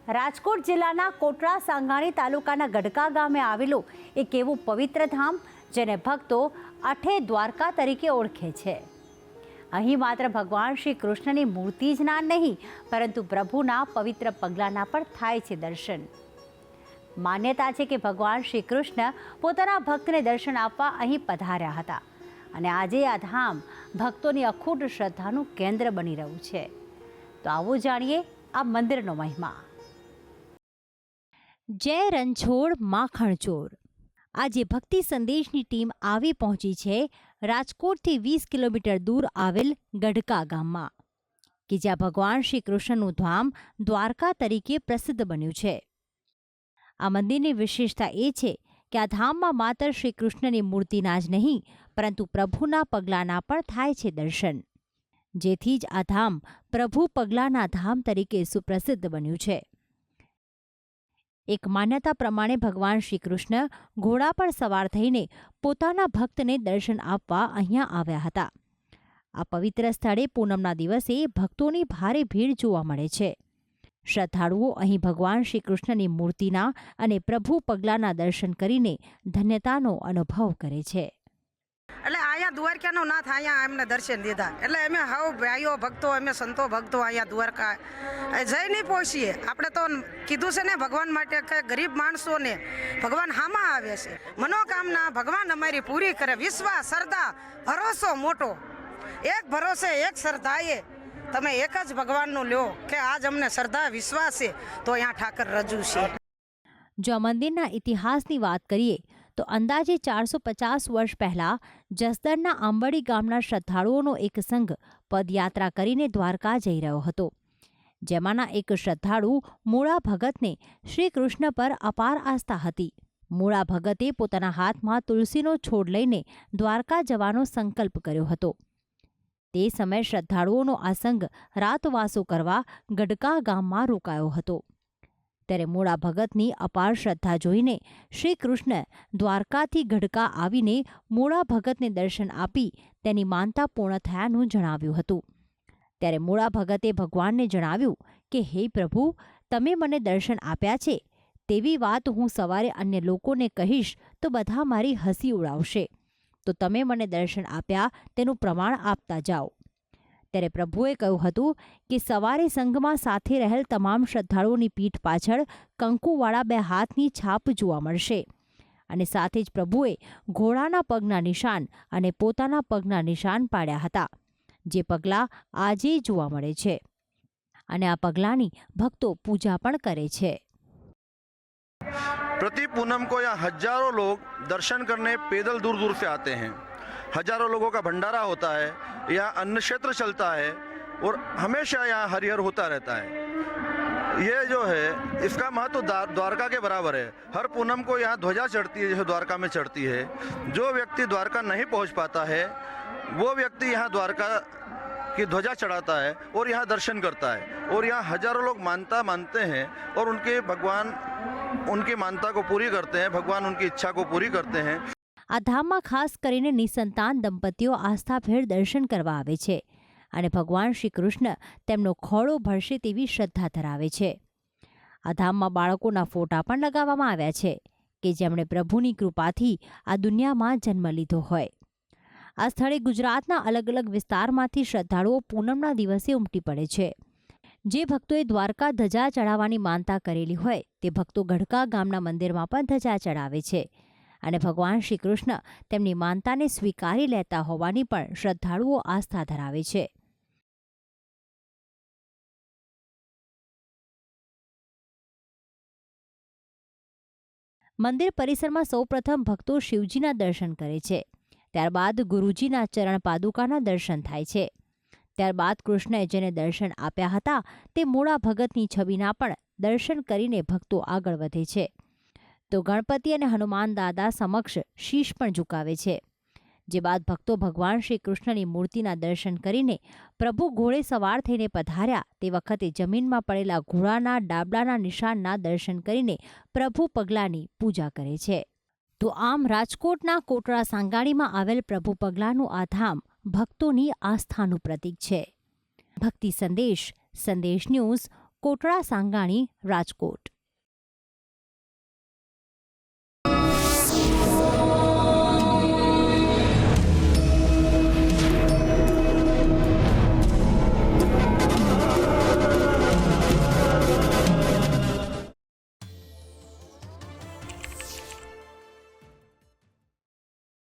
રાજકોટ જિલ્લાના કોટડા સાંગાણી તાલુકાના ગઢકા ગામે આવેલું એક એવું પવિત્ર ધામ જેને ભક્તો આઠે દ્વારકા તરીકે ઓળખે છે। અહીં માત્ર ભગવાન શ્રી કૃષ્ણની મૂર્તિ જ ના નહીં, પરંતુ પ્રભુના પવિત્ર પગલાંના પણ થાય છે દર્શન। માન્યતા છે કે ભગવાન શ્રી કૃષ્ણ પોતાના ભક્તને દર્શન આપવા અહીં પધાર્યા હતા અને આજે આ ધામ ભક્તોની અખૂટ શ્રદ્ધાનું કેન્દ્ર બની રહ્યું છે। તો આવો જાણીએ આ મંદિરનો મહિમા। જય રણછોડ માખણ ચોર। આજે ભક્તિ સંદેશની ટીમ આવી પહોંચી છે રાજકોટથી 20 કિલોમીટર દૂર આવેલ ગઢકા ગામમાં, કે જ્યાં ભગવાન શ્રી કૃષ્ણનું ધામ દ્વારકા તરીકે પ્રસિદ્ધ બન્યું છે। આ મંદિરની વિશેષતા એ છે કે આ ધામમાં માત્ર શ્રી કૃષ્ણની મૂર્તિના જ નહીં, પરંતુ પ્રભુના પગલાંના પણ થાય છે દર્શન, જેથી જ આ ધામ પ્રભુ પગલાંના ધામ તરીકે સુપ્રસિદ્ધ બન્યું છે। એક માન્યતા પ્રમાણે ભગવાન શ્રી કૃષ્ણ ઘોડા પર સવાર થઈને પોતાના ભક્તને દર્શન આપવા અહીંયા આવ્યા હતા। આ પવિત્ર સ્થળે પૂનમના દિવસે ભક્તોની ભારે ભીડ જોવા મળે છે। શ્રદ્ધાળુઓ અહીં ભગવાન શ્રી કૃષ્ણની મૂર્તિના અને પ્રભુ પગલાંના દર્શન કરીને ધન્યતાનો અનુભવ કરે છે। એટલે અહીંયા દ્વારકાનો નાથ અહીંયા એમને દર્શન દીધા, એટલે અમે હાવ ભાઈઓ ભક્તો, અમે સંતો ભક્તો અહીંયા દ્વારકા જઈ નહીં પહોંચીએ। આપણે તો કીધું છે ને ભગવાન માટે કે ગરીબ માણસોને ભગવાન હામાં આવે છે, મનોકામના ભગવાન અમારી પૂરી કરે। વિશ્વાસ, શ્રદ્ધા, ભરોસો મોટો, એક ભરોસે એક શ્રદ્ધાએ તમે એક જ ભગવાનનું લ્યો કે આજ અમને શ્રદ્ધા વિશ્વાસ છે તો અહીંયા ઠાકર રજૂ છે। જો આ મંદિરના ઇતિહાસની વાત કરીએ તો અંદાજે 450 વર્ષ પહેલા જસદણના આંબડી ગામના શ્રદ્ધાળુઓનો એક સંઘ પદયાત્રા કરીને દ્વારકા જઈ રહ્યો હતો, જેમાંના એક શ્રદ્ધાળુ મૂળા ભગતને શ્રી કૃષ્ણ પર અપાર આસ્થા હતી। મૂળા ભગતે પોતાના હાથમાં તુલસીનો છોડ લઈને દ્વારકા જવાનો સંકલ્પ કર્યો હતો। તે સમયે શ્રદ્ધાળુઓનો આ સંઘ રાતવાસો કરવા ગઢકા ગામમાં રોકાયો હતો। ત્યારે મૂળા ભગતની અપાર શ્રદ્ધા જોઈને શ્રી કૃષ્ણ દ્વારકાથી ગઢકા આવીને મૂળા ભગતને દર્શન આપી તેની માનતા પૂર્ણ થયાનું જણાવ્યું હતું। ત્યારે મૂળા ભગતે ભગવાનને જણાવ્યું કે હે પ્રભુ, તમે મને દર્શન આપ્યા છે, તેવી વાત હું સવારે અન્ય લોકોને કહીશ તો બધા મારી હસી ઉડાવશે, તો તમે મને દર્શન આપ્યા તેનું પ્રમાણ આપતા જાઓ। ત્યારે પ્રભુએ કહ્યું હતું કે સવારે સંઘમાં સાથે રહેલ તમામ શ્રદ્ધાળુઓની પીઠ પાછળ કંકુવાળા 2 હાથની છાપ જોવા મળશે અને સાથે જ પ્રભુએ ઘોડાના પગના નિશાન અને પોતાના પગના નિશાન પાડ્યા હતા, જે પગલાં આજે જોવા મળે છે અને આ પગલાંની ભક્તો પૂજા પણ કરે છે। प्रति पूनम को यहाँ हजारों लोग दर्शन करने पैदल दूर दूर से आते हैं। हजारों लोगों का भंडारा होता है, यहाँ अन्न क्षेत्र चलता है और हमेशा यहाँ हरिहर होता रहता है। ये जो है इसका महत्व द्वारका के बराबर है। हर पूनम को यहाँ ध्वजा चढ़ती है जैसे द्वारका में चढ़ती है। जो व्यक्ति द्वारका नहीं पहुँच पाता है वो व्यक्ति यहाँ द्वारका की ध्वजा चढ़ाता है और यहाँ दर्शन करता है और यहाँ हजारों लोग मानता मानते हैं और उनके भगवान उनकी मानता को पूरी करते हैं, भगवान उनकी इच्छा को पूरी करते हैं। આ ધામમાં ખાસ કરીને નિસંતાન દંપતીઓ આસ્થાભેર દર્શન કરવા આવે છે અને ભગવાન શ્રી કૃષ્ણ તેમનો ખોળો ભરશે તેવી શ્રદ્ધા ધરાવે છે। આ ધામમાં બાળકોના ફોટા પણ લગાવવામાં આવ્યા છે કે જેમણે પ્રભુની કૃપાથી આ દુનિયામાં જન્મ લીધો હોય। આ સ્થળે ગુજરાતના અલગ અલગ વિસ્તારમાંથી શ્રદ્ધાળુઓ પૂનમના દિવસે ઉમટી પડે છે। જે ભક્તોએ દ્વારકા ધજા ચડાવવાની માનતા કરેલી હોય તે ભક્તો ગઢકા ગામના મંદિરમાં પણ ધજા ચડાવે છે અને ભગવાન શ્રી કૃષ્ણ તેમની માનતાને સ્વીકારી લેતા હોવાની પણ શ્રદ્ધાળુઓ આસ્થા ધરાવે છે। મંદિર પરિસરમાં સૌપ્રથમ ભક્તો શિવજીના દર્શન કરે છે, ત્યારબાદ ગુરુજીના ચરણ પાદુકાના દર્શન થાય છે। ત્યારબાદ કૃષ્ણએ જેને દર્શન આપ્યા હતા તે મૂળા ભગતની છબીના પણ દર્શન કરીને ભક્તો આગળ વધે છે, તો ગણપતિ અને હનુમાન દાદા સમક્ષ શીશ પણ ઝુકાવે છે। જે બાદ ભક્તો ભગવાન શ્રી કૃષ્ણની મૂર્તિના દર્શન કરીને પ્રભુ ઘોડે સવાર થઈને પધાર્યા તે વખતે જમીનમાં પડેલા ઘોડાના ડાબલાના નિશાનના દર્શન કરીને પ્રભુ પગલાંની પૂજા કરે છે। તો આમ રાજકોટના કોટડા સાંગાણીમાં આવેલ પ્રભુ પગલાંનું આ ધામ ભક્તોની આસ્થાનું પ્રતીક છે। ભક્તિ સંદેશ, સંદેશ ન્યૂઝ, કોટડા સાંગાણી, રાજકોટ।